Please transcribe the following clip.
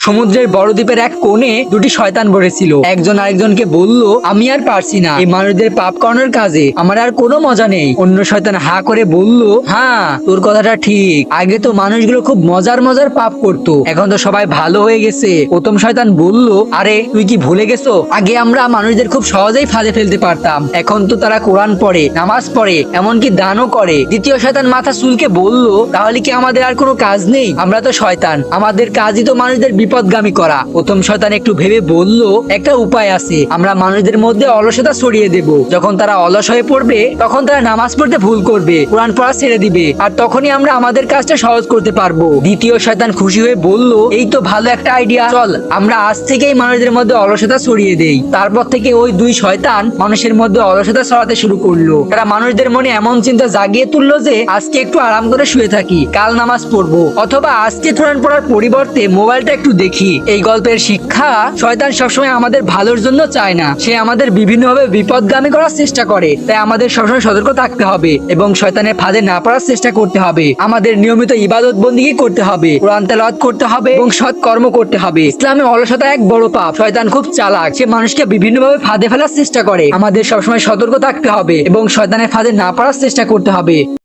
সমুদ্রের বড় দ্বীপের এক কোণে দুটি শয়তান বসেছিল। একজন আরেকজনকে বলল, আমি আর পারছি না, এই মানুষদের পাপ করানোর কাজে আমার আর কোনো মজা নেই। অন্য শয়তান হা করে বলল, হ্যাঁ তোর কথাটা ঠিক, আগে তো মানুষগুলো খুব মজার মজার পাপ করতো, এখন তো সবাই ভালো হয়ে গেছে। প্রথম শয়তান বলল, আরে তুই কি ভুলে গেছো, আগে আমরা মানুষদের খুব সহজেই ফাঁদে ফেলতে পারতাম, এখন তো তারা কোরআন পড়ে, নামাজ পড়ে, এমনকি দানও করে। দ্বিতীয় শয়তান মাথা চুলকে বলল, তাহলে কি আমাদের আর কোনো কাজ নেই? আমরা তো শয়তান, আমাদের কাজই তো মানুষদের বিপদগামী করা। প্রথম শয়তান একটু ভেবে বলল, একটা উপায় আছে, আমরা মানুষদের মধ্যে অলসতা ছড়িয়ে দেব। যখন তারা অলস হয়ে পড়বে তখন তারা নামাজ পড়তে ভুল করবে, কোরআন পড়া ছেড়ে দিবে, আর তখনই আমরা আমাদের কাজটা সহজ করতে পারবো। দ্বিতীয় শয়তান খুশি হয়ে বলল, এই তো ভালো একটা আইডিয়া, চল আমরা আজ থেকেই মানুষদের মধ্যে অলসতা ছড়িয়ে দেই। তারপর থেকে ওই দুই শয়তান মানুষের মধ্যে অলসতা ছড়াতে শুরু করলো। তারা মানুষদের মনে এমন চিন্তা জাগিয়ে তুললো যে আজকে একটু আরাম করে শুয়ে থাকি, কাল নামাজ পড়বো, অথবা আজকে কোরআন পড়ার পরিবর্তে মোবাইলটা একটু দেখি। এই গল্পের শিক্ষা, শয়তান সবসময় আমাদের ভালোর জন্য চায় না, সে আমাদের বিভিন্নভাবে বিপদগামী করার চেষ্টা করে। তাই আমাদের সবসময় সতর্ক থাকতে হবে এবং শয়তানের ফাঁদে না পড়ার চেষ্টা করতে হবে। আমাদের নিয়মিত ইবাদত বন্দেগী করতে হবে, কোরআন তেলাওয়াত করতে হবে এবং সৎ কর্ম করতে হবে। ইসলামে অলসতা এক বড় পাপ। শয়তান খুব চালাক, সে মানুষকে বিভিন্নভাবে ফাঁদে ফেলার চেষ্টা করে। আমাদের সবসময় সতর্ক থাকতে হবে এবং শয়তানের ফাঁদে না পড়ার চেষ্টা করতে হবে।